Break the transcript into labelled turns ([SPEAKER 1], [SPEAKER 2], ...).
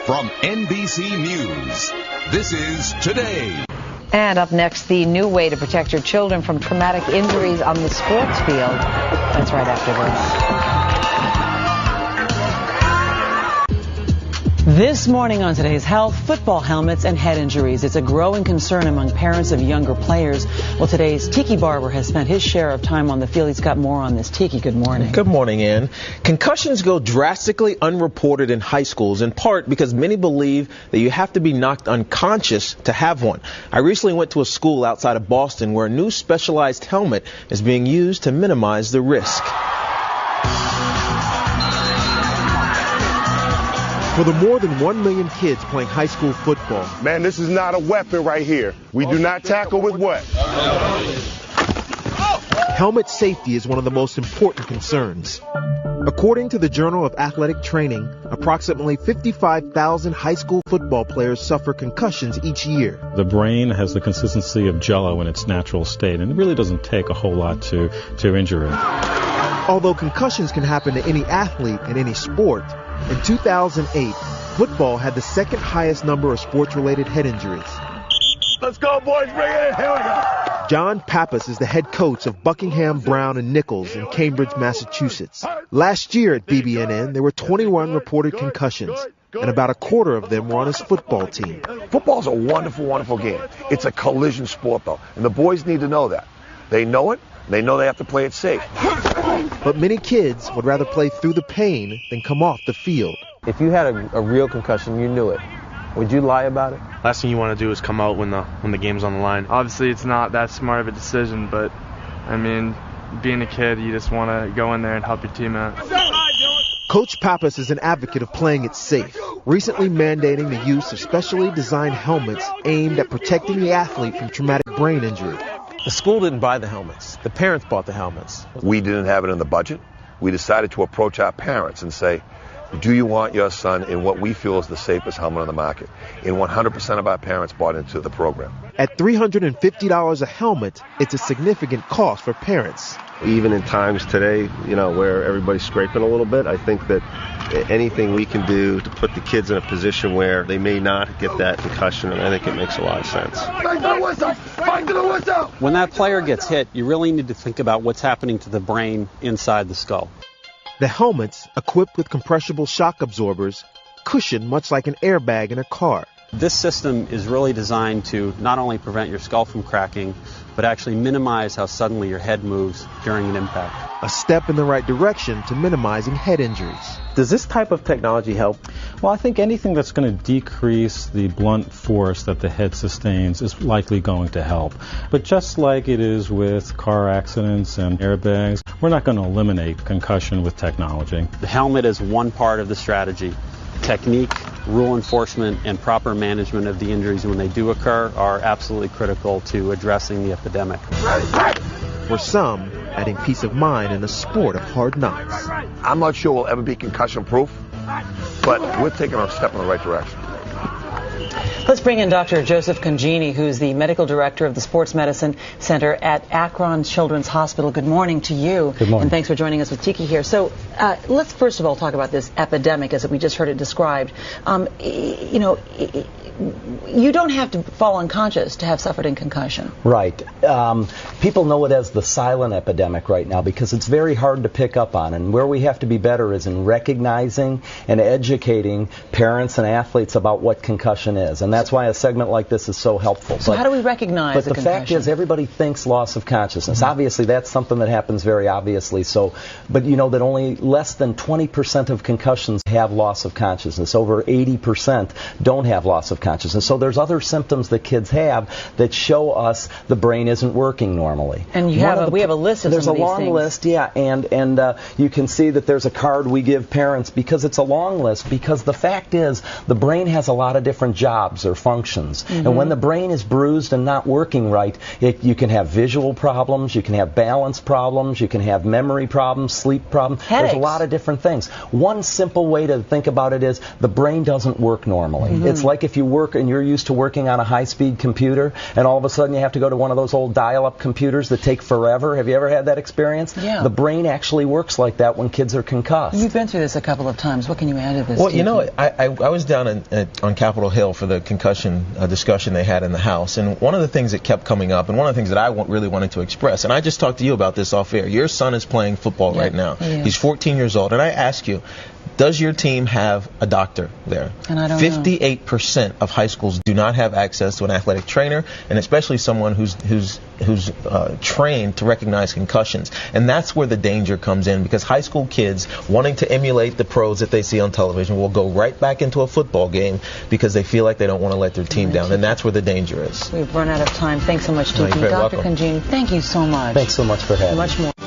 [SPEAKER 1] From NBC News, this is Today.
[SPEAKER 2] And up next, the new way to protect your children from traumatic injuries on the sports field. That's right after this. This morning on Today's Health, football helmets and head injuries. It's a growing concern among parents of younger players. Well, today's Tiki Barber has spent his share of time on the field. He's got more on this. Tiki, good morning.
[SPEAKER 3] Good morning, Ann. Concussions go drastically unreported in high schools, in part because many believe that you have to be knocked unconscious to have one. I recently went to a school outside of Boston where a new specialized helmet is being used to minimize the risk.
[SPEAKER 4] For the more than 1 million kids playing high school football.
[SPEAKER 5] Man, this is not a weapon right here. We do not tackle with what?
[SPEAKER 4] Helmet safety is one of the most important concerns. According to the Journal of Athletic Training, approximately 55,000 high school football players suffer concussions each year.
[SPEAKER 6] The brain has the consistency of jello in its natural state, and it really doesn't take a whole lot to injure it.
[SPEAKER 4] Although concussions can happen to any athlete in any sport, in 2008, football had the second highest number of sports-related head injuries.
[SPEAKER 5] Let's go, boys. Bring it in. Here we go.
[SPEAKER 4] John Pappas is the head coach of Buckingham, Brown, and Nichols in Cambridge, Massachusetts. Last year at BBNN, there were 21 reported concussions, and about a quarter of them were on his football team.
[SPEAKER 5] Football's a wonderful, wonderful game. It's a collision sport, though, and the boys need to know that. They know it. They know they have to play it safe.
[SPEAKER 4] But many kids would rather play through the pain than come off the field.
[SPEAKER 3] If you had a real concussion, you knew it. Would you lie about it?
[SPEAKER 7] Last thing you want to do is come out when the game's on the line.
[SPEAKER 8] Obviously, it's not that smart of a decision, but, I mean, being a kid, you just want to go in there and help your team out.
[SPEAKER 4] Coach Pappas is an advocate of playing it safe, recently mandating the use of specially designed helmets aimed at protecting the athlete from traumatic brain injury.
[SPEAKER 3] The school didn't buy the helmets. The parents bought the helmets.
[SPEAKER 5] We didn't have it in the budget. We decided to approach our parents and say, do you want your son in what we feel is the safest helmet on the market? And 100% of our parents bought into the program.
[SPEAKER 4] At $350 a helmet, it's a significant cost for parents.
[SPEAKER 9] Even in times today, where everybody's scraping a little bit, I think that anything we can do to put the kids in a position where they may not get that concussion, and I think it makes a lot of sense.
[SPEAKER 5] Back to the whistle! Back to the whistle!
[SPEAKER 10] When that player gets hit, you really need to think about what's happening to the brain inside the skull.
[SPEAKER 4] The helmets, equipped with compressible shock absorbers, cushion much like an airbag in a car.
[SPEAKER 10] This system is really designed to not only prevent your skull from cracking, but actually minimize how suddenly your head moves during an impact.
[SPEAKER 4] A step in the right direction to minimizing head injuries.
[SPEAKER 3] Does this type of technology help?
[SPEAKER 6] Well, I think anything that's going to decrease the blunt force that the head sustains is likely going to help. But just like it is with car accidents and airbags, we're not going to eliminate concussion with technology.
[SPEAKER 10] The helmet is one part of the strategy. Technique, rule enforcement, and proper management of the injuries when they do occur are absolutely critical to addressing the epidemic.
[SPEAKER 4] For some, adding peace of mind in a sport of hard knocks.
[SPEAKER 5] I'm not sure we'll ever be concussion-proof, but we're taking a step in the right direction.
[SPEAKER 2] Let's bring in Dr. Joseph Congini, who's the medical director of the Sports Medicine Center at Akron Children's Hospital. Good morning to you.
[SPEAKER 6] Good morning.
[SPEAKER 2] And thanks for joining us with Tiki here. So let's first of all talk about this epidemic as we just heard it described. You don't have to fall unconscious to have suffered a concussion.
[SPEAKER 11] Right. People know it as the silent epidemic right now because it's very hard to pick up on. And where we have to be better is in recognizing and educating parents and athletes about what concussion is. And that's why a segment like this is so helpful.
[SPEAKER 2] So how do we recognize a concussion? But
[SPEAKER 11] the fact is everybody thinks loss of consciousness. Mm-hmm. Obviously, that's something that happens very obviously. But you know that only less than 20% of concussions have loss of consciousness. Over 80% don't have loss of consciousness. So there's other symptoms that kids have that show us the brain isn't working normally.
[SPEAKER 2] And we have a list of some of these things. There's a long list,
[SPEAKER 11] yeah, and you can see that there's a card we give parents because it's a long list, because the fact is the brain has a lot of different perform jobs or functions. And when the brain is bruised and not working right, you can have visual problems, you can have balance problems, you can have memory problems, sleep problems.
[SPEAKER 2] Headaches.
[SPEAKER 11] There's a lot of different things. One simple way to think about it is the brain doesn't work normally. It's like if you work and you're used to working on a high-speed computer, and all of a sudden you have to go to one of those old dial-up computers that take forever. Have you ever had that experience?
[SPEAKER 2] Yeah.
[SPEAKER 11] The brain actually works like that when kids are concussed.
[SPEAKER 2] You've been through this a couple of times. What can you add to this?
[SPEAKER 3] Well, you know, I was down on Capitol Hill for the concussion discussion they had in the House, and one of the things that kept coming up, and one of the things that I really wanted to express, and I just talked to you about this off air. Your son is playing football right now.
[SPEAKER 2] Yeah.
[SPEAKER 3] He's 14 years old, and I ask you, does your team have a doctor there?
[SPEAKER 2] And I don't
[SPEAKER 3] 58% of high schools do not have access to an athletic trainer, and especially someone who's trained to recognize concussions. And that's where the danger comes in, because high school kids wanting to emulate the pros that they see on television will go right back into a football game because they feel like they don't want to let their team down, and that's where the danger is.
[SPEAKER 2] We've run out of time. Thanks so much, Tiki.
[SPEAKER 3] You're very
[SPEAKER 2] Dr.
[SPEAKER 3] welcome.
[SPEAKER 2] Congene, thank you so much.
[SPEAKER 11] Thanks so much for having me.
[SPEAKER 2] Much more.